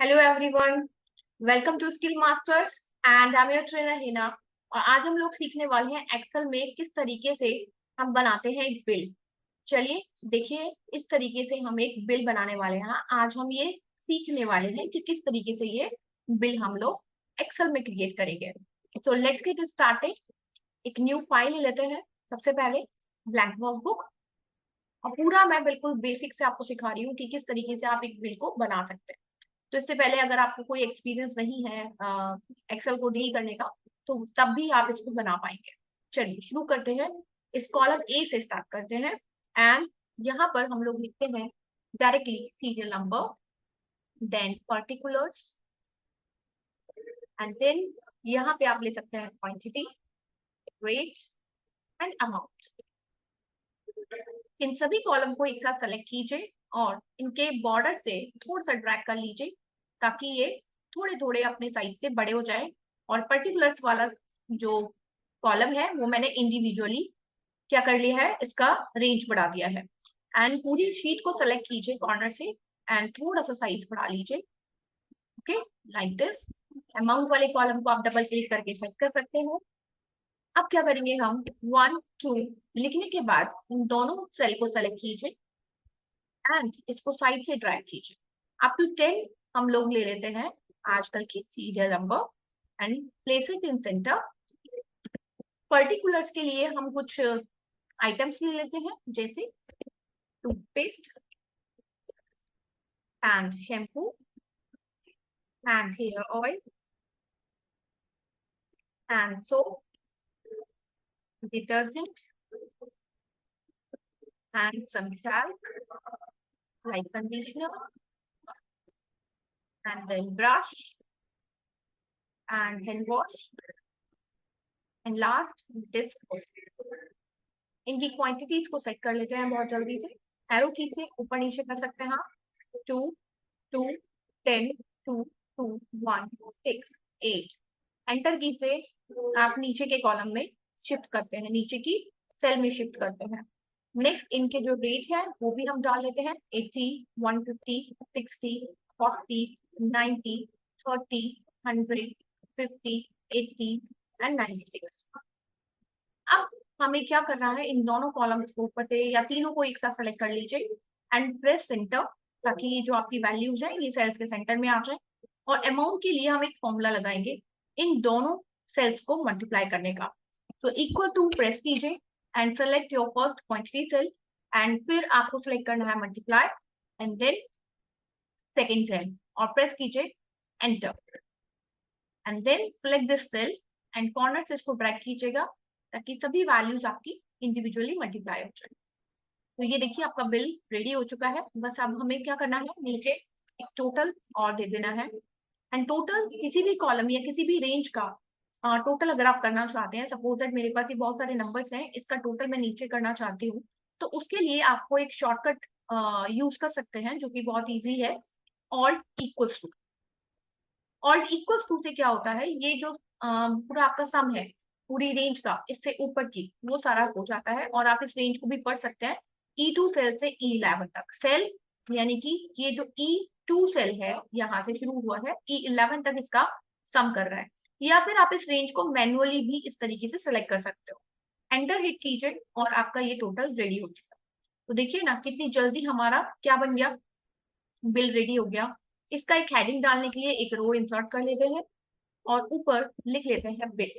Hello everyone, welcome to Skill Masters and I am your trainer Hina. और आज हम लोग सीखने वाले हैं एक्सेल में किस तरीके से हम बनाते हैं एक बिल। चलिए देखिए, इस तरीके से हम एक बिल बनाने वाले हैं। आज हम ये सीखने वाले हैं कि किस तरीके से ये बिल हम लोग एक्सेल में क्रिएट करेंगे। So let's get started. एक न्यू फाइल लेते हैं। सबसे पहले ब्लैंक वर्कबुक, और पूरा मैं बिल्कुल बेसिक से आपको सिखा रही हूँ कि किस तरीके से आप एक बिल को बना सकते हैं। तो इससे पहले अगर आपको कोई एक्सपीरियंस नहीं है एक्सेल को डील करने का, तो तब भी आप इसको बना पाएंगे। चलिए शुरू करते हैं। इस कॉलम ए से स्टार्ट करते हैं एंड यहाँ पर हम लोग लिखते हैं directly serial number, then particulars, and then यहाँ पे आप ले सकते हैं क्वांटिटी, रेट एंड अमाउंट। इन सभी कॉलम को एक साथ सेलेक्ट कीजिए और इनके बॉर्डर से थोड़ा सा ड्रैग कर लीजिए ताकि ये थोड़े थोड़े अपने साइज से बड़े हो जाए। और पर्टिकुलर्स वाला जो कॉलम है वो मैंने इंडिविजुअली क्या कर लिया है, इसका रेंज बढ़ा दिया है। एंड पूरी शीट को सेलेक्ट कीजिए कॉर्नर से एंड थोड़ा सा साइज बढ़ा लीजिए। Okay, like this. अमाउंट वाले कॉलम को आप डबल क्लिक करके सेट कर सकते हो। अब क्या करेंगे, हम 1 2 लिखने के बाद इन दोनों सेल को सेलेक्ट कीजिए एंड इसको साइड से ड्रैग कीजिए। अप टू 10 हम लोग ले लेते हैं आजकल की serial number and place it in centre. Particulars के लिए हम कुछ आइटम्स ले लेते हैं, जैसे toothpaste and shampoo and hair oil and soap, detergent and some talc like conditioner, and then brush and hand wash, and last disk। इनकी quantities को सेट कर लेते हैं बहुत जल्दी से। एरो की से ऊपर नीचे कर सकते हैं आप। 2 2 10 2 2 1 6 8। एंटर की से आप नीचे के कॉलम में शिफ्ट करते हैं, नीचे की सेल में शिफ्ट करते हैं। नेक्स्ट इनके जो रेट है वो भी हम डाल लेते हैं। 80 150 60 40 90 30 100 50 80 एंड 96। अब हमें क्या करना है, इन दोनों कॉलम्स को ऊपर से या तीनों को एक साथ सेलेक्ट कर लीजिए एंड प्रेस सेंटर, ताकि ये जो आपकी वैल्यूज है ये सेल्स के सेंटर में आ जाए। और अमाउंट के लिए हम एक फॉर्मूला लगाएंगे इन दोनों सेल्स को मल्टीप्लाई करने का। तो इक्वल टू प्रेस कीजिए and select your first quantity cell and फिर आपको सेलेक्ट करना है multiply and then second cell और प्रेस कीजिए enter and then select this cell and corner से इसको ड्रैग कीजिएगा ताकि सभी वैल्यूज आपकी इंडिविजुअली मल्टीप्लाई हो जाए। तो ये देखिए आपका बिल रेडी हो चुका है। बस अब हमें क्या करना है, नीचे एक टोटल और दे देना है। एंड टोटल किसी भी कॉलम या किसी भी रेंज का टोटल अगर आप करना चाहते हैं, सपोज दैट मेरे पास ये बहुत सारे नंबर्स हैं, इसका टोटल मैं नीचे करना चाहती हूँ, तो उसके लिए आपको एक शॉर्टकट यूज कर सकते हैं जो कि बहुत ईजी है। Alt equals to. Alt equals to से क्या होता है, ये जो पूरा आपका सम है पूरी रेंज का, इससे ऊपर की वो सारा हो जाता है और आप इस रेंज को भी पढ़ सकते हैं E2 सेल से E11 तक। सेल यानी कि ये जो E2 सेल है यहाँ से शुरू हुआ है, E11 तक इसका सम कर रहा है। या फिर आप इस रेंज को मैनुअली भी इस तरीके से सिलेक्ट कर सकते हो। एंटर हिट कीजिए और आपका ये टोटल रेडी हो चुका है। तो देखिए ना कितनी जल्दी हमारा क्या बन गया, बिल रेडी हो गया। इसका एक हेडिंग डालने के लिए एक रो इंसर्ट कर लेते हैं और ऊपर लिख लेते हैं बिल।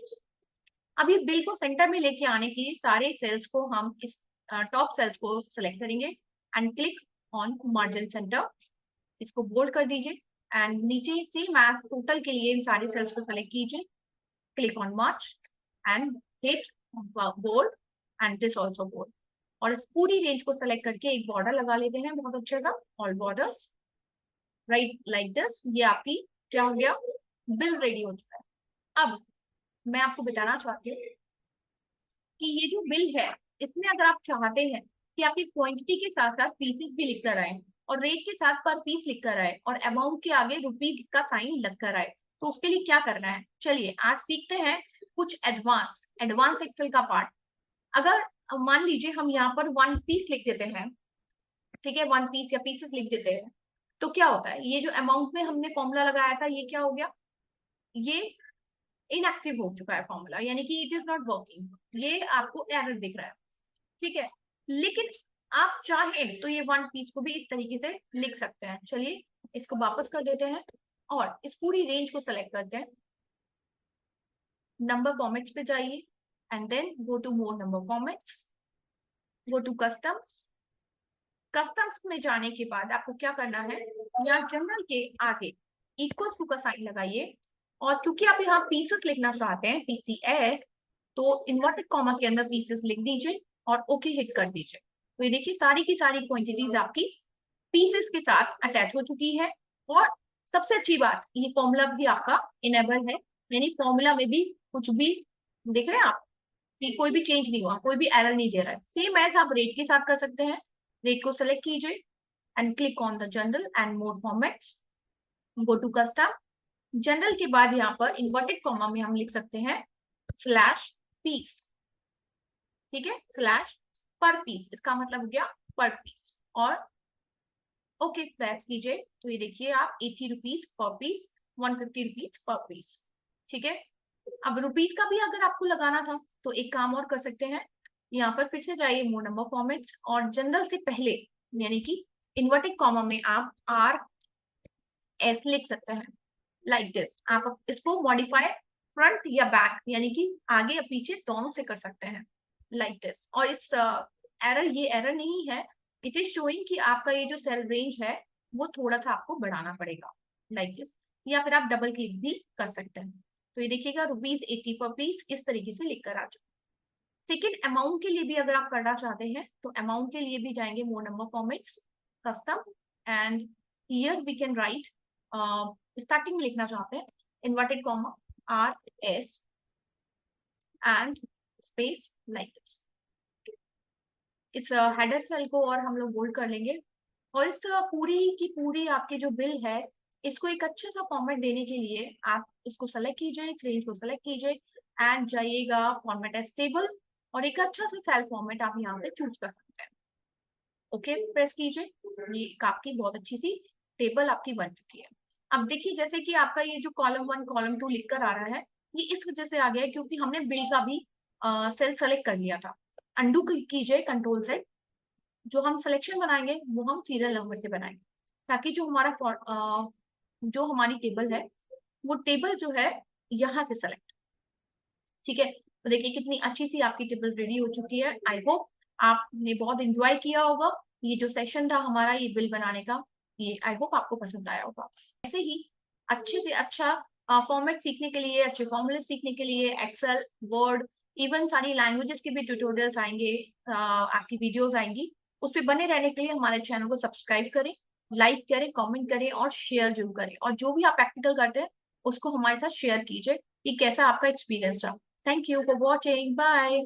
अब ये बिल को सेंटर में लेके आने के लिए सारे सेल्स को हम इस टॉप सेल्स को सिलेक्ट करेंगे and click on margin centre. इसको बोल्ड कर दीजिए एंड नीचे से मैथ टोटल के लिए इन सारे सेल्स को सिलेक्ट कीजिए, click on March and hit bold and this also bold. और इस पूरी रेंज को सिलेक्ट करके एक बॉर्डर लगा लेते हैं बहुत अच्छे सा, all borders right like this. ये आपकी क्या हो गया, बिल रेडी हो चुका है। अब मैं आपको बताना चाहती हूँ कि ये जो बिल है, इसमें अगर आप चाहते हैं कि आपकी क्वांटिटी के साथ साथ पीसेस भी लिख कर आए और रेट के साथ पर पीस लिख कर आए और अमाउंट के आगे रुपीज का साइन लग कर आए, तो उसके लिए क्या करना है, चलिए आज सीखते हैं कुछ एडवांस एडवांस एक्सेल का पार्ट। अगर मान लीजिए हम यहाँ पर 1 पीस लिख देते हैं, ठीक है, 1 पीस या पीसेस लिख देते हैं, तो क्या होता है, ये जो अमाउंट में हमने फॉर्मूला लगाया था ये क्या हो गया, ये इनएक्टिव हो चुका है फॉर्मूला, यानी कि इट इज नॉट वर्किंग, ये आपको एरर दिख रहा है। ठीक है, लेकिन आप चाहें तो ये वन पीस को भी इस तरीके से लिख सकते हैं। चलिए इसको वापस कर देते हैं और इस पूरी रेंज को सेलेक्ट करते हैं, नंबर फॉर्मेट्स पे जाइए and then go to more number formats, go to customs. Customs में जाने के बाद आपको क्या करना है, यहाँ जनरल के आगे इक्वल टू का साइन लगाइए, और क्योंकि आप यहाँ पीसेस लिखना चाहते हैं पीसीएस, तो इन्वर्टेड कॉमा के अंदर पीसेस लिख दीजिए और ओके हिट कर दीजिए। तो ये देखिए सारी की सारी क्वांटिटीज आपकी पीसेस के साथ अटैच हो चुकी है। और सबसे अच्छी बात, ये फॉर्मूला भी आपका इनेबल है, यानी फॉर्मूला में भी कुछ भी देख रहे हैं आप कि कोई भी चेंज नहीं हुआ, कोई भी एरर नहीं दे रहा है। सेम एज आप रेट के साथ कर सकते हैं, रेट को सेलेक्ट कीजिए and click on the general and more formats, go to custom. General के बाद यहाँ पर इन्वर्टेड कॉमा में हम लिख सकते हैं स्लैश पीस, ठीक है, स्लैश पर पीस, इसका मतलब हो गया पर पीस, और ओके प्रेस कीजिए। तो ये देखिए आप 80 rupees per piece, 150 rupees per piece. ठीक है, अब रुपीज का भी अगर आपको लगाना था तो एक काम और कर सकते हैं, यहाँ पर फिर से जाइए मोर नंबर फॉर्मेट्स और जनरल से पहले यानी कि इन्वर्टेड कॉमा में आप आर एस लिख सकते हैं, लाइक दिस। आप इसको मॉडिफाई फ्रंट या बैक यानी कि आगे या पीछे दोनों से कर सकते हैं, लाइक दिस। और इस एरर, ये एरर नहीं है, इट इज शोइंग कि आपका ये जो सेल रेंज है वो थोड़ा सा आपको बढ़ाना पड़ेगा, लाइक दिस। या फिर आप डबल क्लिक भी कर सकते हैं। तो ये देखिएगा ₹80 पर पीस इस तरीके से लिखकर आ जाए। सेकेंड अमाउंट के लिए भी अगर आप करना चाहते हैं तो अमाउंट के लिए भी जाएंगे more number formats, custom, and here we can write, starting में लिखना चाहते हैं inverted comma R S and space like this. इस हेडर सेल को और हम लोग बोल्ड कर लेंगे, और इस पूरी की पूरी आपकी जो बिल है इसको एक अच्छे सा फॉर्मेट देने के लिए आप इसको सेलेक्ट कीजिए, रेंज को सेलेक्ट कीजिए एंड जाइएगा फॉर्मेट एज टेबल, और एक अच्छा सा सेल फॉर्मेट आप यहाँ पे चूज कर सकते हैं। ओके प्रेस कीजिए, ये आपकी बहुत अच्छी सी टेबल आपकी बन चुकी है। अब देखिए जैसे कि आपका ये जो कॉलम 1 कॉलम 2 लिख कर आ रहा है, ये इस वजह से आ गया है क्योंकि हमने बिल का भी सेल सेलेक्ट कर लिया था। अंडू कीजिए कंट्रोल से, जो हम सिलेक्शन बनाएंगे वो हम सीरियल नंबर से बनाएंगे, ताकि जो हमारी टेबल है वो टेबल जो है यहाँ से सेलेक्ट। ठीक है, तो देखिए कितनी अच्छी सी आपकी टेबल रेडी हो चुकी है। आई होप आपने बहुत एंजॉय किया होगा ये जो सेशन था हमारा ये बिल बनाने का, ये आई होप आपको पसंद आया होगा। ऐसे ही अच्छे से अच्छा फॉर्मेट सीखने के लिए, अच्छे फॉर्मूले सीखने के लिए, एक्सेल, वर्ड, इवन सारी लैंग्वेजेस के भी ट्यूटोरियल्स आएंगे, आपकी वीडियोस आएंगी। उस पर बने रहने के लिए हमारे चैनल को सब्सक्राइब करें, लाइक करें, कमेंट करें और शेयर जरूर करें। और जो भी आप प्रैक्टिकल करते हैं उसको हमारे साथ शेयर कीजिए कि कैसा आपका एक्सपीरियंस रहा। Thank you for watching, bye.